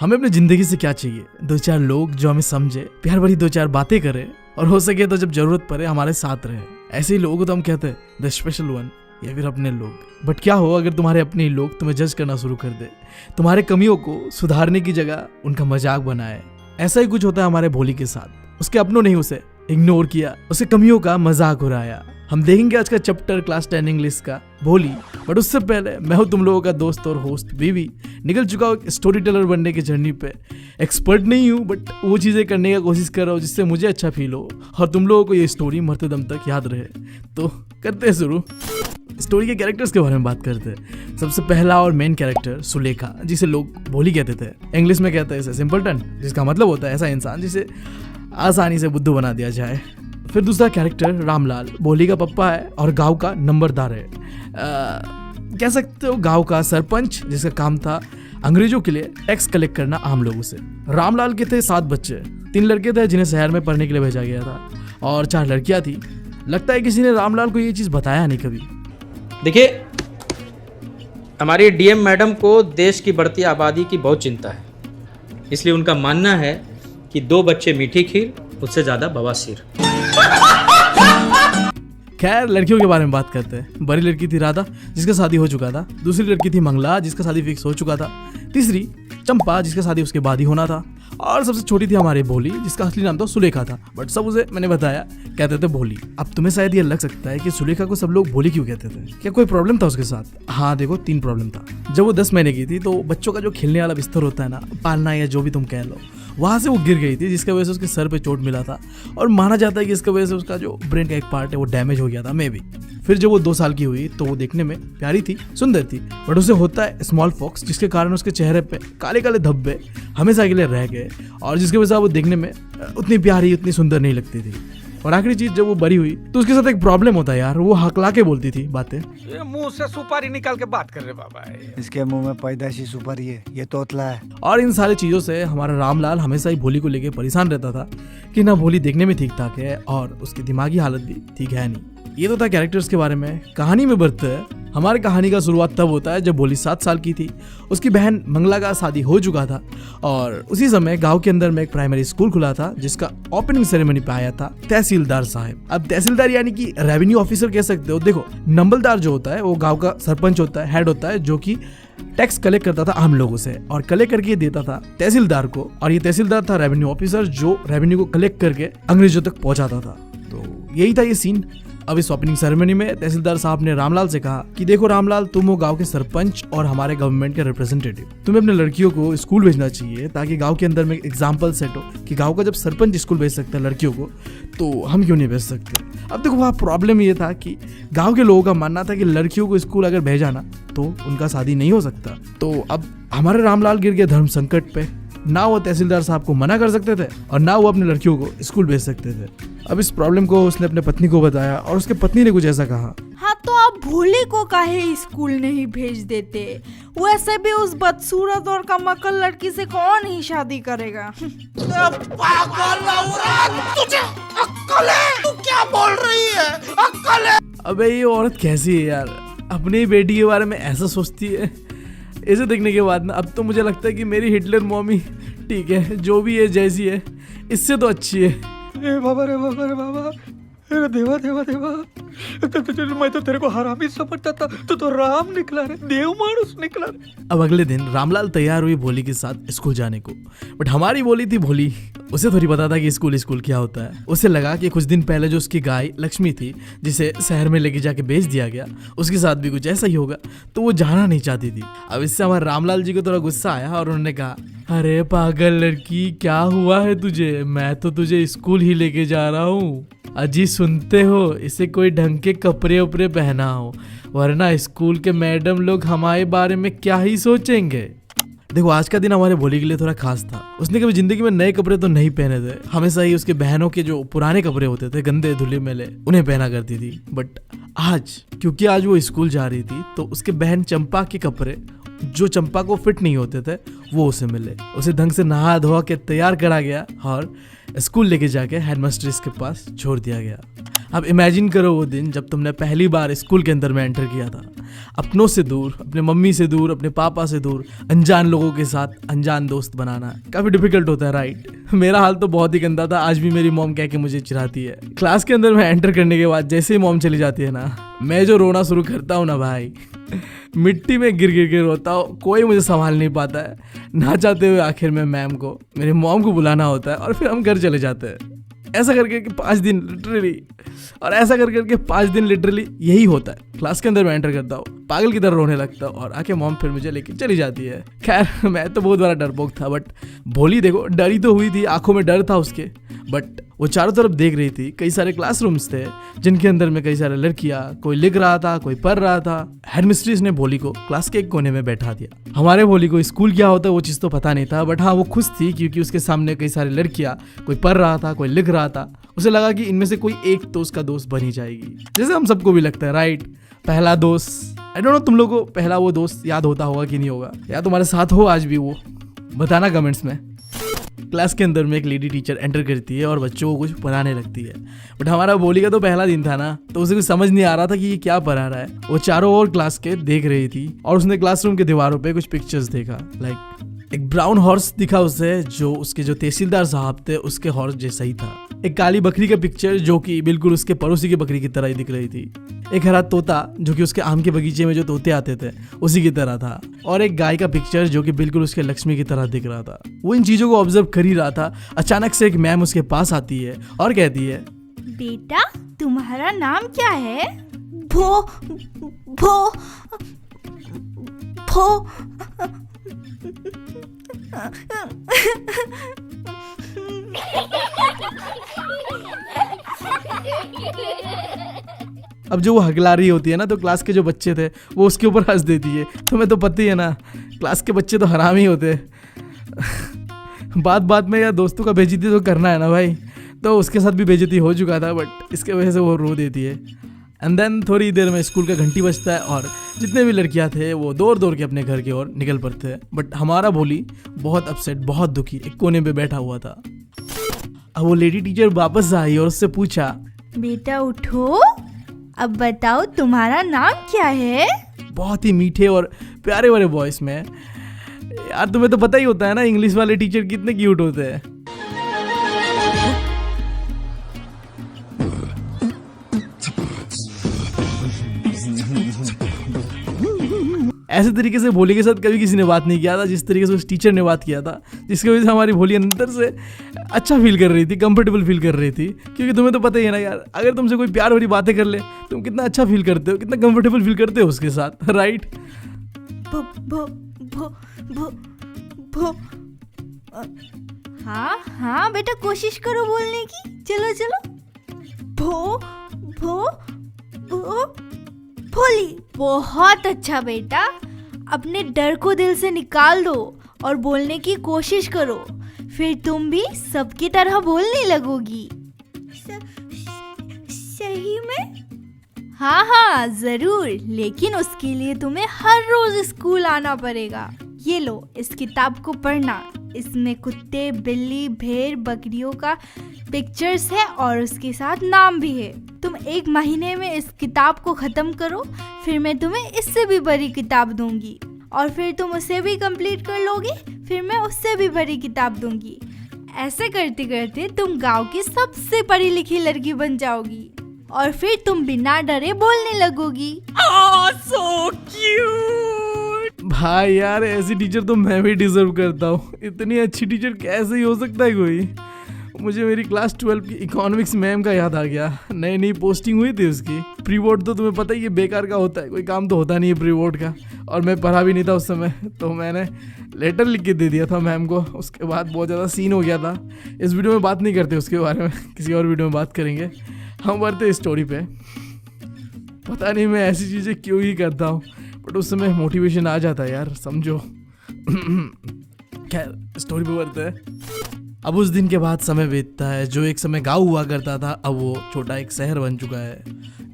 हमें अपनी जिंदगी से क्या चाहिए? 2-4 लोग जो हमें समझे, प्यार भरी 2-4 बातें करे और हो सके तो जब जरूरत पड़े हमारे साथ रहे। ऐसे ही लोगों को तो हम कहते हैं द स्पेशल वन या फिर अपने लोग। बट क्या हो अगर तुम्हारे अपने ही लोग तुम्हें जज करना शुरू कर दे, तुम्हारे कमियों को सुधारने की जगह उनका मजाक बनाए। ऐसा ही कुछ होता है हमारे भोली के साथ। उसके अपनों ने उसे इग्नोर किया, उसके कमियों का मजाक उड़ाया। हम देखेंगे आज का चैप्टर क्लास 10 इंग्लिश का भोली। बट उससे पहले मैं हूं तुम लोगों का दोस्त और होस्ट बीवी, निकल चुका हूं स्टोरी टेलर बनने की जर्नी पे। एक्सपर्ट नहीं हूं बट वो चीज़ें करने का कोशिश कर रहा हूँ जिससे मुझे अच्छा फील हो और तुम लोगों को ये स्टोरी मरते दम तक याद रहे। तो करते हैं शुरू। स्टोरी के कैरेक्टर्स के बारे में बात करते हैं। सबसे पहला और मेन कैरेक्टर सुलेखा, जिसे लोग भोली कहते थे। इंग्लिश में कहते हैं इसे सिंपलटन, जिसका मतलब होता है ऐसा इंसान जिसे आसानी से बुद्धू बना दिया जाए। फिर दूसरा कैरेक्टर रामलाल, भोली का पप्पा है और गांव का नंबरदार है। कह सकते हो गांव का सरपंच, जिसका काम था अंग्रेजों के लिए टैक्स कलेक्ट करना आम लोगों से। रामलाल के थे 7 बच्चे, 3 लड़के थे जिन्हें शहर में पढ़ने के लिए भेजा गया था और 4 लड़कियां थी। लगता है किसी ने रामलाल को ये चीज़ बताया नहीं कभी। देखिए, हमारी डीएम मैडम को देश की बढ़ती आबादी की बहुत चिंता है, इसलिए उनका मानना है कि 2 बच्चे मीठी खीर, उससे ज़्यादा बवासीर। खैर, लड़कियों के बारे में बात करते हैं। बड़ी लड़की थी राधा, जिसका शादी हो चुका था। दूसरी लड़की थी मंगला, जिसका शादी फिक्स हो चुका था। तीसरी चंपा, जिसका शादी उसके बाद ही होना था। और सबसे छोटी थी हमारी भोली, जिसका असली नाम तो सुलेखा था, बट सब उसे मैंने बताया कहते थे भोली। अब तुम्हें शायद ये लग सकता है कि सुलेखा को सब लोग भोली क्यों कहते थे, क्या कोई प्रॉब्लम था उसके साथ? हाँ देखो, 3 प्रॉब्लम था। जब वो 10 महीने की थी तो बच्चों का जो खेलने वाला बिस्तर होता है ना, पालना या जो भी तुम कह लो, वहां से वो गिर गई थी, जिसकी वजह से उसके सर पे चोट मिला था और माना जाता है कि इसकी वजह से उसका जो ब्रेन का एक पार्ट है वो डैमेज हो गया था, मे बी। फिर जब वो 2 साल की हुई तो वो देखने में प्यारी थी, सुंदर थी, बट उसे होता है स्मॉल फॉक्स, जिसके कारण उसके चेहरे पे काले काले धब्बे हमेशा के लिए रह गए और जिसकी वजह से वो देखने में उतनी प्यारी, उतनी सुंदर नहीं लगती थी। और आखिरी चीज, जब वो बड़ी हुई तो उसके साथ एक प्रॉब्लम होता है यार, वो हकला के बोलती थी बातें। ये मुंह से सुपारी निकाल के बात कर रहे बाबा। इसके मुंह में पैदाइशी सुपारी है, ये तोतला है। और इन सारी चीजों से हमारा रामलाल हमेशा ही भोली को लेके परेशान रहता था कि ना भोली देखने में ठीक ठाक है और उसकी दिमागी हालत भी ठीक है नहीं। ये तो था कैरेक्टर्स के बारे में। कहानी में बढ़ते हैं। हमारी कहानी का शुरुआत तब होता है जब भोली 7 साल की थी। उसकी बहन मंगला का शादी हो चुका था और उसी समय गांव के अंदर में एक प्राइमरी स्कूल खुला था, जिसका ओपनिंग सेरेमनी पे आया था तहसीलदार साहब। अब तहसीलदार यानी कि रेवेन्यू ऑफिसर कह सकते हो। देखो, नंबलदार जो होता है वो गाँव का सरपंच होता है, हेड होता है, जो कि टैक्स कलेक्ट करता था आम लोगों से और कलेक्ट करके देता था तहसीलदार को। और ये तहसीलदार था रेवेन्यू ऑफिसर, जो रेवेन्यू को कलेक्ट करके अंग्रेजों तक पहुंचाता था। तो यही था ये सीन। अब इस ओपनिंग सेरेमनी में तहसीलदार साहब ने रामलाल से कहा कि देखो रामलाल, तुम हो गांव के सरपंच और हमारे गवर्नमेंट के रिप्रेजेंटेटिव। तुम्हें अपने लड़कियों को स्कूल भेजना चाहिए ताकि गांव के अंदर में एग्जाम्पल सेट हो कि गांव का जब सरपंच स्कूल भेज सकता है लड़कियों को, तो हम क्यों नहीं भेज सकते। अब देखो, वहाँ प्रॉब्लम ये था कि गाँव के लोगों का मानना था कि लड़कियों को स्कूल अगर भेजा ना तो उनका शादी नहीं हो सकता। तो अब हमारे रामलाल गिर गए धर्म संकट पे। ना वो तहसीलदार साहब को मना कर सकते थे और ना वो अपनी लड़कियों को स्कूल भेज सकते थे। अब इस प्रॉब्लम को उसने अपने पत्नी को बताया और उसके पत्नी ने कुछ ऐसा कहा, हाँ तो आप भोली को काहे स्कूल नहीं भेज देते? वैसे भी उस बदसूरत और कमकल लड़की से कौन ही शादी करेगा? पागल औरत, तुझे अक्ल है? तू क्या बोल रही है? अक्ल है? अबे ये औरत कैसी है यार, अपनी बेटी के बारे में ऐसा सोचती है। इसे देखने के बाद ना अब तो मुझे लगता है कि मेरी हिटलर मॉमी ठीक है, जो भी है जैसी है, इससे तो अच्छी है। रे बाबा, रे बाबा, रे बाबा, अरे देवा देवा देवा, मैं तो तेरे को हरामी समझता था, तो राम निकला रे, देव मानुस निकला रे। अब अगले दिन रामलाल तैयार हुई भोली के साथ स्कूल जाने को। बट हमारी भोली थी भोली, उसे थोड़ी पता था कि स्कूल क्या होता है। उसे लगा कि कुछ दिन पहले जो उसकी गाय लक्ष्मी थी, जिसे शहर में लेके जाके बेच दिया गया, उसके साथ भी कुछ ऐसा ही होगा, तो वो जाना नहीं चाहती थी। अब इससे हमारे रामलाल जी को थोड़ा गुस्सा आया और उन्होंने कहा, अरे पागल लड़की, क्या हुआ है तुझे? मैं तो तुझे स्कूल ही लेके जा रहा हूँ। अजी सुनते हो, इसे कोई ढंग के कपड़े उपड़े पहनाओ, वरना स्कूल के मैडम लोग हमारे बारे में क्या ही सोचेंगे। देखो, आज का दिन हमारे भोली के लिए थोड़ा खास था। उसने कभी जिंदगी में नए कपड़े तो नहीं पहने थे, हमेशा ही उसके बहनों के जो पुराने कपड़े होते थे, गंदे धुले मैले, उन्हें पहना करती थी। बट आज, क्योंकि आज वो स्कूल जा रही थी, तो उसके बहन चंपा के कपड़े जो चंपा को फिट नहीं होते थे वो उसे मिले। उसे ढंग से नहा धोआ के तैयार करा गया और स्कूल लेके जाके हेडमास्टर्स के पास छोड़ दिया गया। अब इमेजिन करो वो दिन जब तुमने पहली बार स्कूल के अंदर में एंटर किया था, अपनों से दूर, अपने मम्मी से दूर, अपने पापा से दूर, अनजान लोगों के साथ अनजान दोस्त बनाना काफी डिफिकल्ट होता है, राइट? मेरा हाल तो बहुत ही गंदा था। आज भी मेरी मॉम कह के मुझे चिढ़ाती है। क्लास के अंदर में एंटर करने के बाद जैसे ही मॉम चली जाती है ना, मैं जो रोना शुरू करता हूँ ना भाई, मिट्टी में गिर गिर के रोता हूँ। कोई मुझे संभाल नहीं पाता है। ना चाहते हुए आखिर में मैम को, मेरी मॉम को बुलाना होता है और फिर हम घर चले जाते हैं। ऐसा करके 5 दिन लिटरली, और ऐसा कर करके 5 दिन लिटरली यही होता है। क्लास के अंदर मैं एंटर करता हूँ, पागल की तरह रोने लगता हूँ और आके मॉम फिर मुझे लेके चली जाती है। खैर मैं तो बहुत बड़ा डरपोक था, बट भोली देखो डरी तो हुई थी, आंखों में डर था उसके, बट वो चारों तरफ देख रही थी। कई सारे क्लासरूम्स थे जिनके अंदर में कई सारे लड़कियां, कोई लिख रहा था, कोई पढ़ रहा था। हेडमिस्ट्रेस ने भोली को क्लास के एक कोने में बैठा दिया। हमारे भोली को स्कूल क्या होता है वो चीज़ तो पता नहीं था, बट हाँ वो खुश थी क्योंकि उसके सामने कई सारी लड़कियां, कोई पढ़ रहा था, कोई लिख रहा था। उसे लगा कि इनमें से कोई एक तो उसका दोस्त बनी जाएगी, जैसे हम सबको भी लगता है, राइट? पहला दोस्त, आई डोंट नो तुम लोगों को पहला वो दोस्त याद होता होगा कि नहीं होगा, या तुम्हारे साथ हो आज भी वो, बताना कमेंट्स में। क्लास के अंदर में एक लेडी टीचर एंटर करती है और बच्चों को कुछ पढ़ाने लगती है। बट हमारा भोली का तो पहला दिन था ना, तो उसे कुछ समझ नहीं आ रहा था कि ये क्या पढ़ा रहा है। वो चारों ओर क्लास के देख रही थी और उसने क्लासरूम के दीवारों पे कुछ पिक्चर्स देखा। एक ब्राउन हॉर्स दिखा उसे, जो उसके जो तहसीलदार साहब थे उसके हॉर्स जैसा ही था। एक काली बकरी का पिक्चर जो कि बिल्कुल उसके पड़ोसी की बकरी की तरह ही दिख रही थी। एक हरा तोता जो कि उसके आम के बगीचे में जो तोते आते थे उसी की तरह था। और एक गाय का पिक्चर जो कि बिल्कुल उसके लक्ष्मी की तरह दिख रहा था। वो इन चीजों को ऑब्जर्व कर ही रहा था। अचानक से एक मैम उसके पास आती है और कहती है, बेटा तुम्हारा नाम क्या है? भो भो भो अब जो वो हकला रही होती है ना, तो क्लास के जो बच्चे थे वो उसके ऊपर हंस देती है। तुम्हें तो पता ही है ना, क्लास के बच्चे तो हरामी होते हैं। बात बात में यार दोस्तों का बेइज्जती तो करना है ना भाई, तो उसके साथ भी बेइज्जती हो चुका था, बट इसके वजह से वो रो देती है। एंड देन थोड़ी देर में स्कूल का घंटी बजता है और जितने भी लड़कियां थे वो दौड़ दौड़ के अपने घर की ओर निकल पड़ते हैं। बट हमारा भोली बहुत अपसेट, बहुत दुखी एक कोने पे बैठा हुआ था। अब वो लेडी टीचर वापस आई और उससे पूछा, बेटा उठो, अब बताओ तुम्हारा नाम क्या है? बहुत ही मीठे और प्यारे वाले वॉइस में। यार तुम्हें तो पता ही होता है ना, इंग्लिश वाले टीचर कितने क्यूट होते हैं। ऐसे तरीके से भोली के साथ कभी किसी ने बात नहीं किया था जिस तरीके से उस टीचर ने बात किया था, जिसकी वजह से हमारी भोली अंदर से अच्छा फील कर रही थी, कंफर्टेबल फील कर रही थी। क्योंकि तुम्हें तो पता ही है ना यार, अगर तुमसे कोई प्यार भरी बातें कर ले तुम कितना अच्छा फील करते हो, कितना कंफर्टेबल फील करते हो उसके साथ, राइट? भो भो भो भो भो हाँ हाँ बेटा कोशिश करो बोलने की, चलो चलो। भो भो भो भोली, बहुत अच्छा बेटा। अपने डर को दिल से निकाल दो और बोलने की कोशिश करो, फिर तुम भी सबकी तरह बोलने लगोगी। सही में? हाँ हाँ जरूर, लेकिन उसके लिए तुम्हें हर रोज स्कूल आना पड़ेगा। ये लो इस किताब को पढ़ना, इसमें कुत्ते, बिल्ली, भेड़, बकरियों का पिक्चर्स है और उसके साथ नाम भी है। तुम 1 महीने में इस किताब को खत्म करो, फिर मैं तुम्हें इससे भी बड़ी किताब दूंगी और फिर तुम उसे भी कंप्लीट कर लोगे, फिर मैं उससे भी बड़ी किताब दूंगी। ऐसे करते करते तुम गांव की सबसे पढ़ी लिखी लड़की बन जाओगी और फिर तुम बिना डरे बोलने लगोगी। so cute! भाई यार ऐसी टीचर तो मैं भी डिजर्व करता हूँ। इतनी अच्छी टीचर कैसे ही हो सकता है कोई। मुझे मेरी क्लास 12 की इकोनॉमिक्स मैम का याद आ गया। नई नई पोस्टिंग हुई थी उसकी। प्री बोर्ड तो तुम्हें पता ही है बेकार का होता है, कोई काम तो होता नहीं है प्री बोर्ड का, और मैं पढ़ा भी नहीं था उस समय, तो मैंने लेटर लिख के दे दिया था मैम को। उसके बाद बहुत ज़्यादा सीन हो गया था। इस वीडियो में बात नहीं करते उसके बारे में, किसी और वीडियो में बात करेंगे। हम बढ़ते स्टोरी पे। पता नहीं मैं ऐसी चीज़ें क्यों ही करता हूँ, बट उस समय मोटिवेशन आ जाता है यार, समझो। खैर स्टोरी पे बढ़ते हैं। अब उस दिन के बाद समय बीतता है। जो एक समय गांव हुआ करता था अब वो छोटा एक शहर बन चुका है।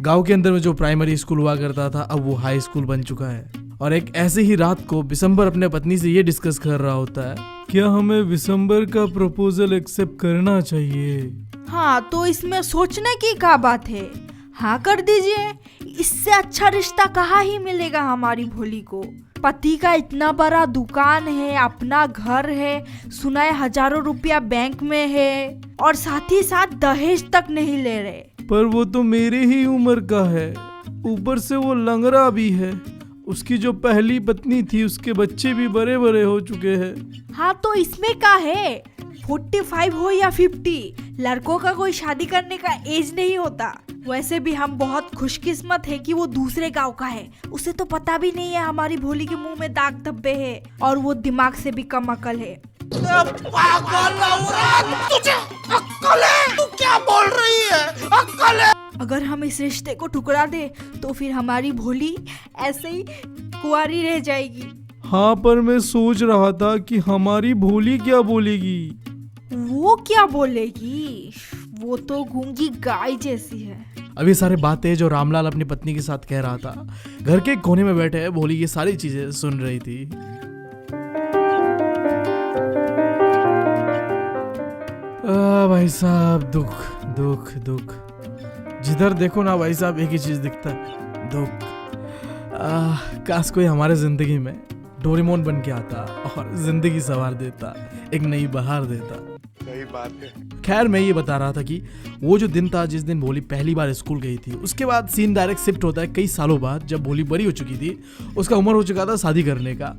गांव के अंदर में जो प्राइमरी स्कूल हुआ करता था अब वो हाई स्कूल बन चुका है। और एक ऐसे ही रात को विशंबर अपने पत्नी से ये डिस्कस कर रहा होता है, क्या हमें विशंबर का प्रपोजल एक्सेप्ट करना चाहिए। हाँ तो इसमें सोचने की क्या बात है, हाँ कर दीजिए। इससे अच्छा रिश्ता कहाँ ही मिलेगा हमारी भोली को। पति का इतना बड़ा दुकान है, अपना घर है, सुना है हजारों रुपया बैंक में है, और साथ ही साथ दहेज तक नहीं ले रहे। पर वो तो मेरे ही उम्र का है, ऊपर से वो लंगड़ा भी है। उसकी जो पहली पत्नी थी उसके बच्चे भी बड़े बड़े हो चुके हैं। हाँ तो इसमें क्या है, 45 हो या 50, लड़कों का कोई शादी करने का एज नहीं होता। वैसे भी हम बहुत खुशकिस्मत है कि वो दूसरे गांव का है, उसे तो पता भी नहीं है हमारी भोली के मुंह में दाग धब्बे है, और वो दिमाग से भी कम अकल है। अगर हम इस रिश्ते को टुकरा दे तो फिर हमारी भोली ऐसे ही कुंवारी रह जाएगी। हाँ पर मैं सोच रहा था कि हमारी भोली क्या बोलेगी। वो क्या बोलेगी, वो तो गूंगी गाय जैसी है। अब ये सारी बातें जो रामलाल अपनी पत्नी के साथ कह रहा था, घर के कोने में बैठे भोली ये सारी चीजें सुन रही थी। भाई साहब, दुख दुख दुख, जिधर देखो ना भाई साहब एक ही चीज दिखता है, दुख। काश कोई हमारे जिंदगी में डोरेमोन बन के आता और जिंदगी संवार देता, एक नई बहार देता। सही बात है। खैर मैं ये बता रहा था कि वो जो दिन था जिस दिन भोली पहली बार स्कूल गई थी, उसके बाद सीन डायरेक्ट शिफ्ट होता है कई सालों बाद, जब भोली बड़ी हो चुकी थी, उसका उम्र हो चुका था शादी करने का,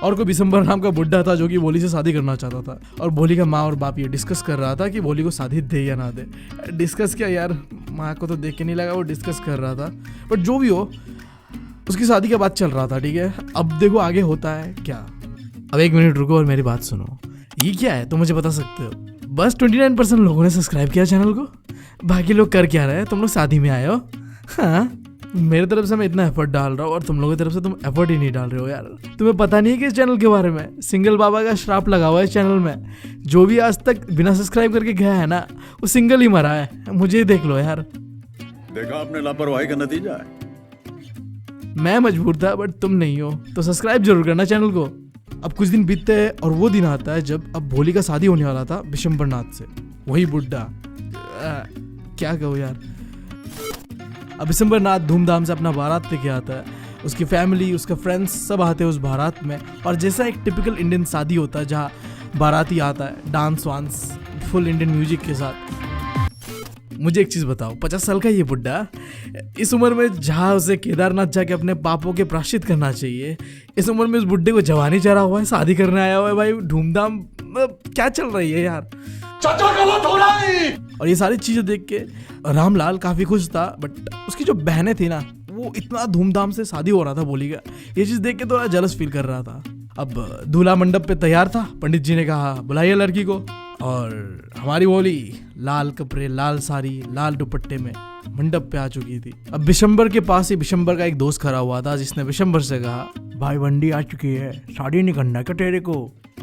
और कोई बिशंबर नाम का बुड्ढा था जो कि भोली से शादी करना चाहता था। और भोली का माँ और बाप ये डिस्कस कर रहा था कि भोली को शादी दे या ना दे। डिस्कस क्या यार, माँ को तो देख के नहीं लगा वो डिस्कस कर रहा था, बट जो भी हो उसकी शादी का बात चल रहा था, ठीक है। अब देखो आगे होता है क्या। अब एक मिनट रुको और मेरी बात सुनो। ये क्या है तुम मुझे बता सकते हो? बस 29% लोगों ने सब्सक्राइब किया चैनल को, बाकी लोग कर क्या रहे हैं? तुम लोग शादी में आए हो। हाँ, मेरी तरफ से मैं इतना एफर्ट डाल रहा हूँ और तुम लोगों की तरफ से तुम एफर्ट ही नहीं डाल रहे हो यार। तुम्हें पता नहीं है कि इस चैनल के बारे में सिंगल बाबा का श्राप लगा हुआ है इस चैनल में। जो भी आज तक बिना सब्सक्राइब करके गया है ना, वो सिंगल ही मरा है। मुझे देख लो यार। देखा आपने लापरवाही का नतीजा है। मैं मजबूर था बट तुम नहीं हो, तो सब्सक्राइब जरूर करना चैनल को। अब कुछ दिन बीतते हैं और वो दिन आता है जब अब भोली का शादी होने वाला था बिशंबरनाथ से, वही बुड्ढा। क्या कहूँ यार। अब बिशंबरनाथ धूमधाम से अपना बारात लेके आता है, उसकी फैमिली, उसका फ्रेंड्स सब आते हैं उस बारात में। और जैसा एक टिपिकल इंडियन शादी होता है जहाँ बाराती आता है डांस वांस फुल इंडियन म्यूजिक के साथ। मुझे एक चीज़ बताओ, 50 साल का ये बुड्ढा इस उम्र में जहाँ उसे केदारनाथ जाके अपने पापों के प्रायश्चित करना चाहिए, इस उम्र में उस बुड्ढे को जवानी चढ़ा हुआ है, शादी करने आया हुआ है। भाई धूमधाम क्या चल रही है यार। और ये सारी चीजें देख के रामलाल काफी खुश था, बट उसकी जो बहनें थी ना, वो इतना धूमधाम से शादी हो रहा था भोली का, ये चीज देख के थोड़ा जलस फील कर रहा था। अब दूल्हा मंडप पे तैयार था, पंडित जी ने कहा बुलाइए लड़की को, और हमारी भोली लाल कपड़े, लाल साड़ी, लाल दुपट्टे में मंडप पे आ चुकी थी। अब बिशंबर के पास ही बिशंबर का एक दोस्त खड़ा हुआ था, जिसने बिशंबर से कहा, भाई बंडी आ चुकी है, शादी नहीं करना क्या तेरे को?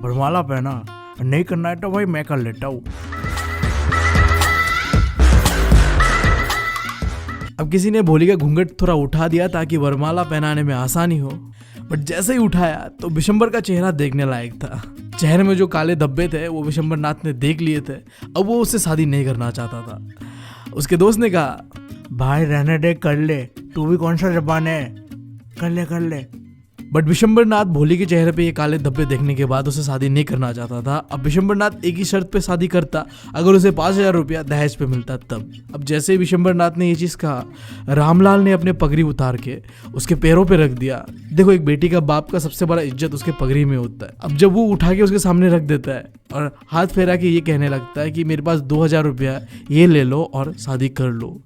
वरमाला पहना, नहीं करना है तो भाई मैं कर लेता हूँ। अब किसी ने भोली का घूंघट थोड़ा उठा दिया ताकि वरमाला पहनाने में आसानी हो, बट जैसे ही उठाया तो बिशंबर का चेहरा देखने लायक था। चेहरे में जो काले धब्बे थे वो बिशंबरनाथ ने देख लिए थे। अब वो उससे शादी नहीं करना चाहता था। उसके दोस्त ने कहा, भाई रहने दे, कर ले, तू भी कौन सा जबान है, कर ले कर ले। बट बिशंबरनाथ भोली के चेहरे पे ये काले धब्बे देखने के बाद उसे शादी नहीं करना चाहता था। अब बिशंबरनाथ एक ही शर्त पे शादी करता, अगर उसे 5000 रुपया दहेज पे मिलता तब। अब जैसे ही बिशंबरनाथ ने ये चीज़ कहा, रामलाल ने अपने पगड़ी उतार के उसके पैरों पे रख दिया। देखो, एक बेटी का बाप का सबसे बड़ा इज्जत उसके पगड़ी में होता है। अब जब वो उठा के उसके सामने रख देता है और हाथ फेरा के ये कहने लगता है कि मेरे पास 2000 रुपया, ये ले लो और शादी कर लो।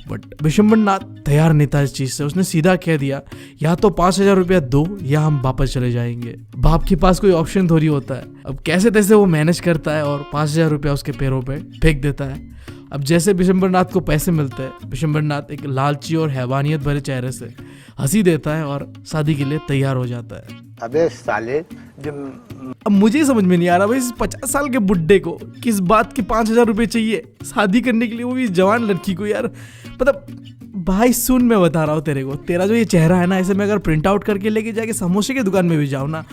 बट बिशंबरनाथ तैयार नहीं था इस चीज से। उसने सीधा कह दिया, या तो 5000 रुपया दो या हम वापस चले जाएंगे। बाप के पास कोई ऑप्शन थोड़ी होता है। अब कैसे तैसे वो मैनेज करता है और 5000 रुपया उसके पैरों पे फेंक देता है। अब जैसे बिशंबरनाथ को पैसे मिलते हैं, बिशंबरनाथ एक लालची और हैवानियत भरे चेहरे से हंसी देता है और शादी के लिए तैयार हो जाता है। अबे साले, अब मुझे समझ में नहीं आ रहा भाई, इस 50 साल के बुड्ढे को किस बात के 5000 रुपये चाहिए शादी करने के लिए, वो भी जवान लड़की को यार। मतलब भाई सुन, मैं बता रहा हूँ तेरे को, तेरा जो ये चेहरा है ना, इसे मैं अगर प्रिंट आउट करके लेके जाके समोसे की दुकान में भी जाऊँ ना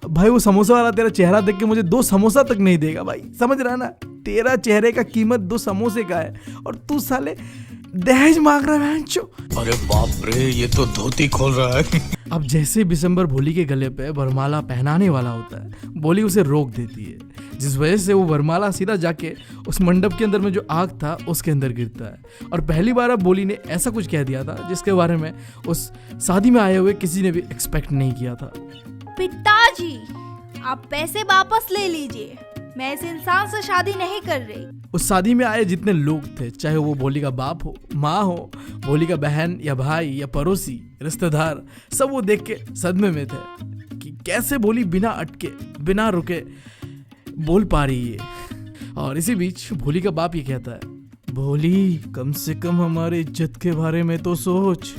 भाई, वो समोसा वाला तेरा चेहरा देख के मुझे 2 समोसा तक नहीं देगा भाई, समझ रहा है ना। तेरा चेहरे का कीमत 2 समोसे का है और तू साले दहेज मांग रहा है भैंचो। अरे बाप रे, ये तो धोती खोल रहा है। अब जैसे बिशंबर भोली के गले पे वरमाला पहनाने वाला होता है, भोली उसे रोक देती है, जिस वजह से वो वरमाला सीधा जाके उस मंडप के अंदर में जो आग था उसके अंदर गिरता है। और पहली बार अब भोली ने ऐसा कुछ कह दिया था जिसके बारे में उस शादी में आए हुए किसी ने भी एक्सपेक्ट नहीं किया था। पिताजी, आप पैसे वापस ले लीजिए, मैं इस इंसान से शादी नहीं कर रही। उस शादी में आए जितने लोग थे, चाहे वो भोली का बाप हो, माँ हो, भोली का बहन या भाई या पड़ोसी रिश्तेदार, सब वो देख के सदमे में थे कि कैसे भोली बिना अटके बिना रुके बोल पा रही है। और इसी बीच भोली का बाप ये कहता है, भोली कम से कम हमारे इज्जत के बारे में तो सोच।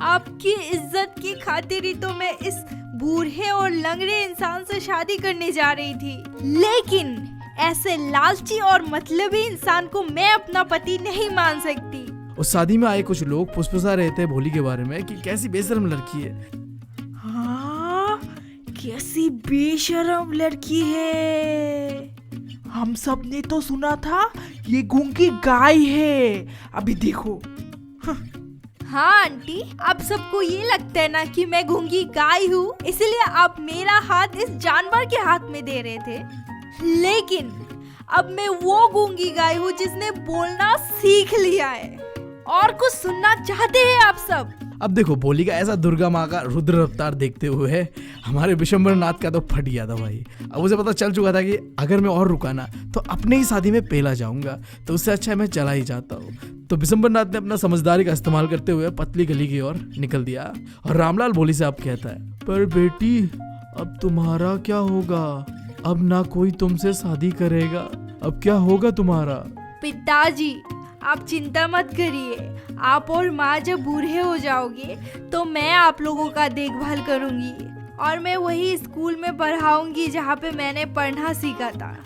आपकी इज्जत की खातिर ही तो मैं इस बूढ़े और लंगड़े इंसान से शादी करने जा रही थी, लेकिन ऐसे लालची और मतलबी इंसान को मैं अपना पति नहीं मान सकती। उस शादी में आए कुछ लोग फुसफुसा रहे थे भोली के बारे में कि कैसी बेशरम लड़की है। हाँ, कैसी बेशरम लड़की है। हम सब ने तो सुना था ये गूंगी गाय है, अभी देखो। हाँ आंटी, आप सबको ये लगता है ना कि मैं गूंगी गाय हूँ, इसलिए आप मेरा हाथ इस जानवर के हाथ में दे रहे थे, लेकिन अब मैं वो गूंगी गाय हूँ जिसने बोलना सीख लिया है। और कुछ सुनना चाहते हैं आप सब? अब देखो, भोली का ऐसा दुर्गा माँ का रुद्र अवतार देखते हुए हमारे विशंबर नाथ का तो फट गया था भाई। अब उसे पता चल चुका था कि अगर मैं और रुका ना तो अपने ही शादी में पेला जाऊंगा, तो उससे अच्छा मैं चला ही जाता हूँ। तो विशंबर नाथ ने अपना समझदारी का इस्तेमाल करते हुए पतली गली की ओर निकल दिया और रामलाल भोली से अब कहता है, पर बेटी अब तुम्हारा क्या होगा? अब ना कोई तुमसे शादी करेगा, अब क्या होगा तुम्हारा? पिताजी, आप चिंता मत करिए, आप और माँ जब बूढ़े हो जाओगे तो मैं आप लोगों का देखभाल करूंगी और मैं वही स्कूल में पढ़ाऊंगी जहाँ पे मैंने पढ़ना सीखा था,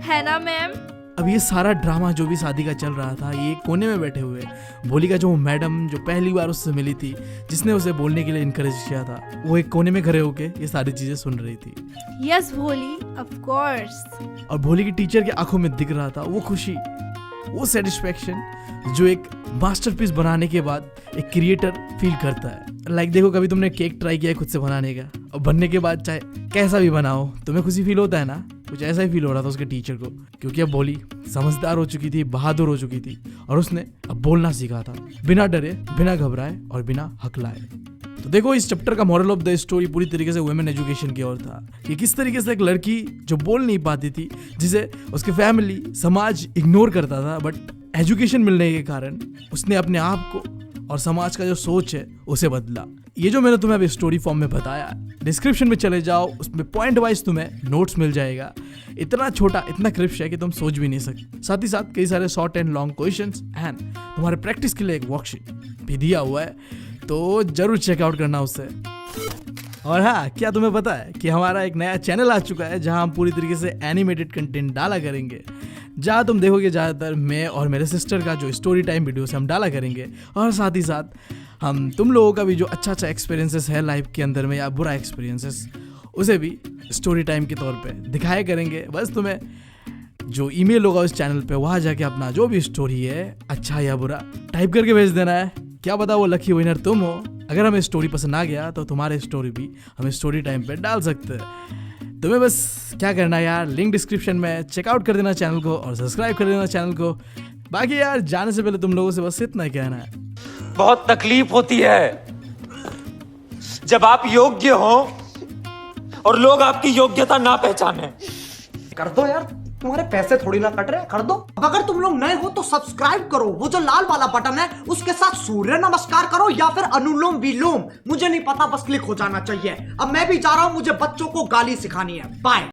है ना मैम? अब ये सारा ड्रामा जो भी शादी का चल रहा था, ये कोने में बैठे हुए भोली का जो मैडम जो पहली बार उससे मिली थी, जिसने उसे बोलने के लिए इनकरेज किया था, वो एक कोने में खड़े होके ये सारी चीजें सुन रही थी। यस भोली, ऑफ कोर्स। और भोली की टीचर की आंखों में दिख रहा था वो खुशी, वो सेटिस्फेक्शन जो एक मास्टरपीस बनाने के बाद एक क्रिएटर फील करता है। लाइक देखो, कभी तुमने केक ट्राई किया है खुद से बनाने का, और बनने के बाद चाहे कैसा भी बनाओ तुम्हें खुशी फील होता है ना, कुछ ऐसा ही फील हो रहा था उसके टीचर को, क्योंकि अब भोली समझदार हो चुकी थी, बहादुर हो चुकी थी और उसने अब बोलना सीखा था, बिना डरे, बिना घबराए और बिना हकलाए। तो देखो, इस चैप्टर का मॉरल ऑफ द स्टोरी पूरी तरीके से वुमेन एजुकेशन की ओर था कि किस तरीके से एक लड़की जो बोल नहीं पाती थी, जिसे उसके फैमिली समाज इग्नोर करता था, बट एजुकेशन मिलने के कारण उसने अपने आप को और समाज का जो सोच है उसे बदला। ये जो मैंने तुम्हें अभी स्टोरी फॉर्म में बताया, डिस्क्रिप्शन में चले जाओ, उसमें पॉइंट वाइज तुम्हें नोट्स मिल जाएगा। इतना छोटा, इतना क्रिप्श है कि तुम सोच भी नहीं सकते। साथ ही साथ कई सारे short and long questions and तुम्हारे प्रैक्टिस के लिए एक वर्कशीट भी दिया हुआ है, तो जरूर चेकआउट करना उससे। और हाँ, क्या तुम्हें पता है कि हमारा एक नया चैनल आ चुका है जहां हम पूरी तरीके से एनिमेटेड कंटेंट डाला करेंगे, जहां तुम देखोगे ज़्यादातर मैं और मेरे सिस्टर का जो स्टोरी टाइम वीडियोस हम डाला करेंगे, और साथ ही साथ हम तुम लोगों का भी जो अच्छा एक्सपीरियंसेस है लाइफ के अंदर में या बुरा एक्सपीरियंसेस, उसे भी स्टोरी टाइम के तौर पे दिखाया करेंगे। बस तुम्हें जो ईमेल होगा उस चैनल पे, वहाँ जाके अपना जो भी स्टोरी है, अच्छा या बुरा, टाइप करके भेज देना है। क्या पता वो लकी विनर तुम हो। अगर हमें स्टोरी पसंद आ गया तो तुम्हारे स्टोरी भी हमें स्टोरी टाइम पे डाल सकते हैं। तुम्हें बस क्या करना है यार, लिंक डिस्क्रिप्शन में, चेकआउट कर देना चैनल को और सब्सक्राइब कर देना चैनल को। बाकी यार, जाने से पहले तुम लोगों से बस इतना ही कहना है, बहुत तकलीफ होती है जब आप योग्य हो और लोग आपकी योग्यता ना पहचाने। कर दो यार, तुम्हारे पैसे थोड़ी ना कट रहे, कर दो। अब अगर तुम लोग नए हो तो सब्सक्राइब करो, वो जो लाल वाला बटन है उसके साथ सूर्य नमस्कार करो या फिर अनुलोम विलोम, मुझे नहीं पता, बस क्लिक हो जाना चाहिए। अब मैं भी जा रहा हूं, मुझे बच्चों को गाली सिखानी है। बाय।